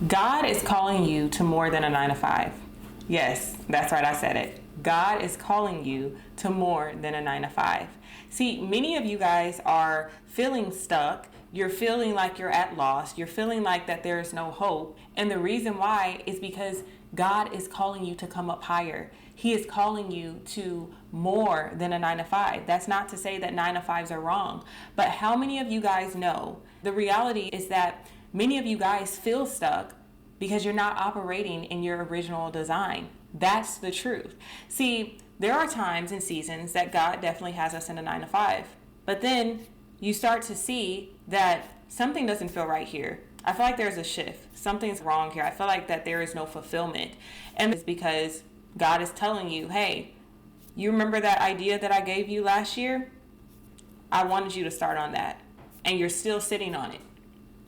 God is calling you to more than a 9 to 5. Yes, that's right, I said it. God is calling you to more than a 9 to 5. See, many of you guys are feeling stuck. You're feeling like you're at loss. You're feeling like that there is no hope. And the reason why is because God is calling you to come up higher. He is calling you to more than a 9 to 5. That's not to say that 9 to 5s are wrong. But how many of you guys know the reality is that many of you guys feel stuck because you're not operating in your original design. That's the truth. See, there are times and seasons that God definitely has us in a 9 to 5. But then you start to see that something doesn't feel right here. I feel like there's a shift. Something's wrong here. I feel like that there is no fulfillment. And it's because God is telling you, hey, you remember that idea that I gave you last year? I wanted you to start on that. And you're still sitting on it.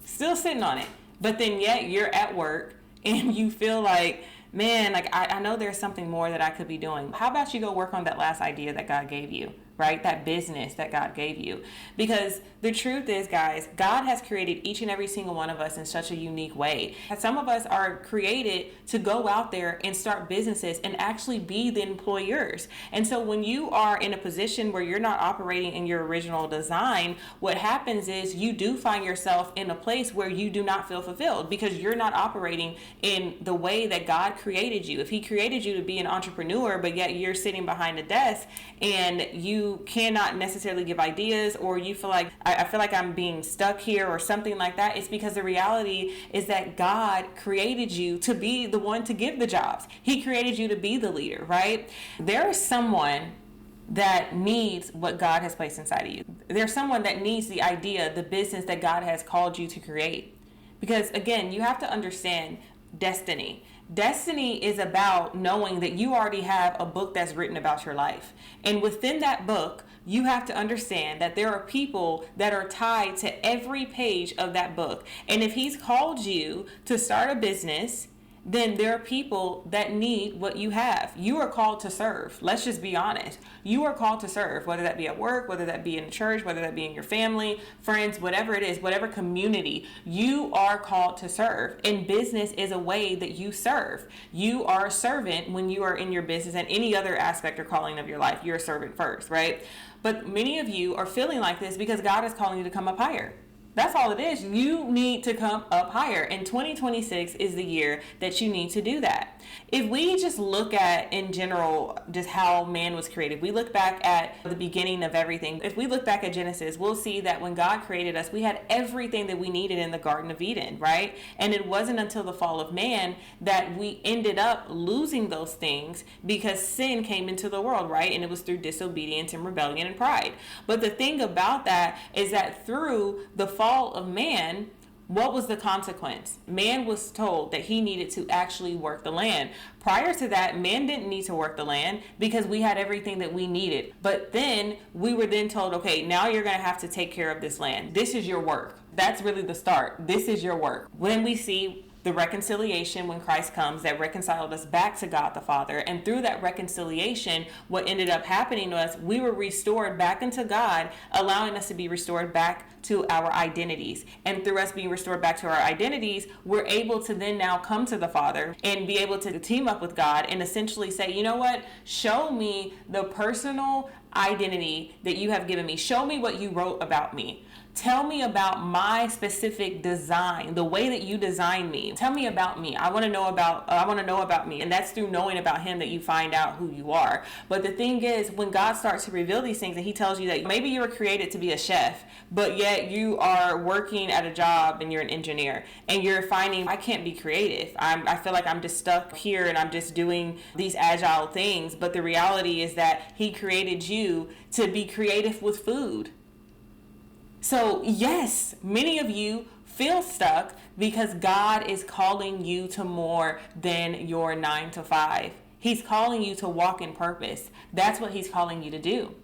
Still sitting on it. But then yet you're at work and you feel like, man, like I know there's something more that I could be doing. How about you go work on that last idea that God gave you, right? That business that God gave you. Because the truth is, guys, God has created each and every single one of us in such a unique way. And some of us are created to go out there and start businesses and actually be the employers. And so when you are in a position where you're not operating in your original design, what happens is you do find yourself in a place where you do not feel fulfilled because you're not operating in the way that God created you. If He created you to be an entrepreneur, but yet you're sitting behind a desk and you cannot necessarily give ideas, or you feel like, I feel like I'm being stuck here or something like that, it's because the reality is that God created you to be the one to give the jobs. He created you to be the leader, right? There is someone that needs what God has placed inside of you. There's someone that needs the idea, the business that God has called you to create. Because again, you have to understand destiny. Destiny is about knowing that you already have a book that's written about your life. And within that book, you have to understand that there are people that are tied to every page of that book. And if He's called you to start a business, then there are people that need what you have. You are called to serve. Let's just be honest. You are called to serve, whether that be at work, whether that be in the church, whether that be in your family, friends, whatever it is, whatever community, you are called to serve. And business is a way that you serve. You are a servant when you are in your business and any other aspect or calling of your life. You're a servant first, right? But many of you are feeling like this because God is calling you to come up higher. That's all it is. You need to come up higher. And 2026 is the year that you need to do that. If we just look at, in general, just how man was created, we look back at the beginning of everything. If we look back at Genesis, we'll see that when God created us, we had everything that we needed in the Garden of Eden, right? And it wasn't until the fall of man that we ended up losing those things because sin came into the world, right? And it was through disobedience and rebellion and pride. But the thing about that is that through the fall of man, what was the consequence? Man was told that he needed to actually work the land. Prior to that, man didn't need to work the land because we had everything that we needed. But then we were then told, okay, now you're going to have to take care of this land. This is your work. That's really the start. This is your work. When we see the reconciliation when Christ comes that reconciled us back to God the Father. And through that reconciliation, what ended up happening to us, we were restored back into God, allowing us to be restored back to our identities. And through us being restored back to our identities, we're able to then now come to the Father and be able to team up with God and essentially say, you know what? Show me the personal identity that you have given me. Show me what you wrote about me. Tell me about my specific design, the way that you designed me. Tell me about me. I want to know about me. And that's through knowing about Him that you find out who you are. But the thing is, when God starts to reveal these things and He tells you that maybe you were created to be a chef, but yet you are working at a job and you're an engineer and you're finding, I can't be creative. I feel like I'm just stuck here and I'm just doing these agile things. But the reality is that He created you to be creative with food. So yes, many of you feel stuck because God is calling you to more than your 9 to 5. He's calling you to walk in purpose. That's what He's calling you to do.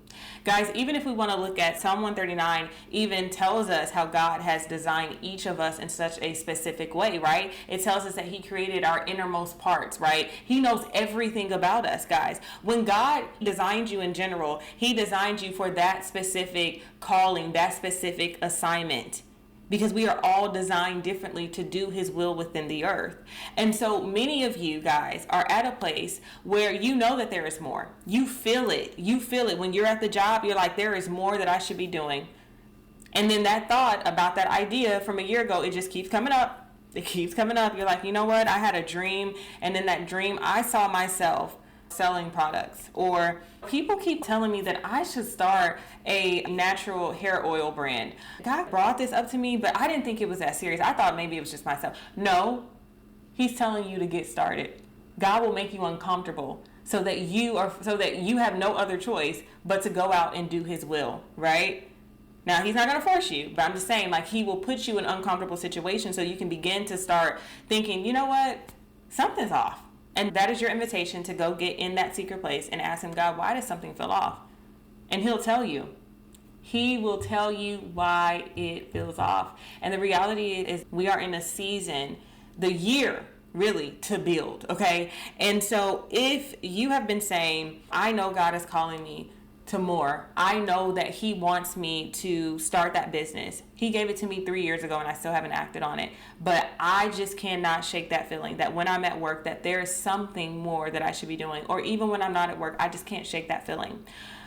Guys, even if we want to look at Psalm 139, even tells us how God has designed each of us in such a specific way, right? It tells us that He created our innermost parts, right? He knows everything about us, guys. When God designed you in general, He designed you for that specific calling, that specific assignment. because we are all designed differently to do his will within the earth. And so many of you guys are at a place where you know that there is more. You feel it. You feel it. When you're at the job, you're like, there is more that I should be doing. And then that thought about that idea from a year ago, it just keeps coming up. It keeps coming up. You're like, you know what? I had a dream. And in that dream, I saw myself selling products. Or people keep telling me that I should start a natural hair oil brand. God brought this up to me, but I didn't think it was that serious. I thought maybe it was just myself. No, he's telling you to get started. God will make you uncomfortable so that you have no other choice but to go out and do his will, right? Now, he's not going to force you, but I'm just saying, like, he will put you in uncomfortable situations so you can begin to start thinking, you know what? Something's off. And that is your invitation to go get in that secret place and ask him, God, why does something feel off? And he'll tell you. He will tell you why it feels off. And the reality is we are in a season, the year, really, to build, okay? And so if you have been saying, I know God is calling me to more. I know that he wants me to start that business. He gave it to me 3 years ago and I still haven't acted on it. But I just cannot shake that feeling that when I'm at work, that there is something more that I should be doing. Or even when I'm not at work, I just can't shake that feeling.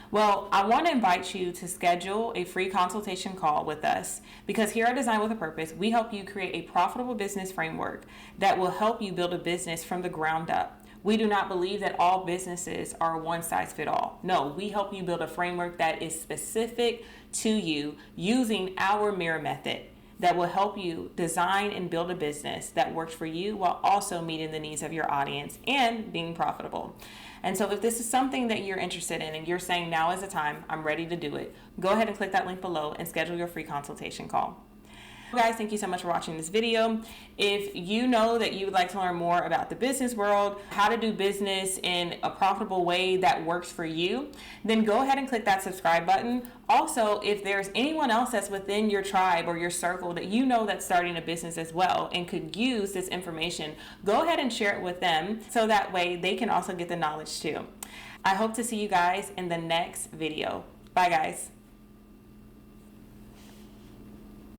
Well, I want to invite you to schedule a free consultation call with us, because here at Design with a Purpose, we help you create a profitable business framework that will help you build a business from the ground up. We do not believe that all businesses are one size fit all. No, we help you build a framework that is specific to you using our mirror method that will help you design and build a business that works for you while also meeting the needs of your audience and being profitable. And so if this is something that you're interested in and you're saying now is the time, I'm ready to do it, go ahead and click that link below and schedule your free consultation call. Guys, thank you so much for watching this video. If you know that you would like to learn more about the business world, how to do business in a profitable way that works for you, then go ahead and click that subscribe button. Also, if there's anyone else that's within your tribe or your circle that you know that's starting a business as well and could use this information, go ahead and share it with them so that way they can also get the knowledge too. I hope to see you guys in the next video. Bye, guys.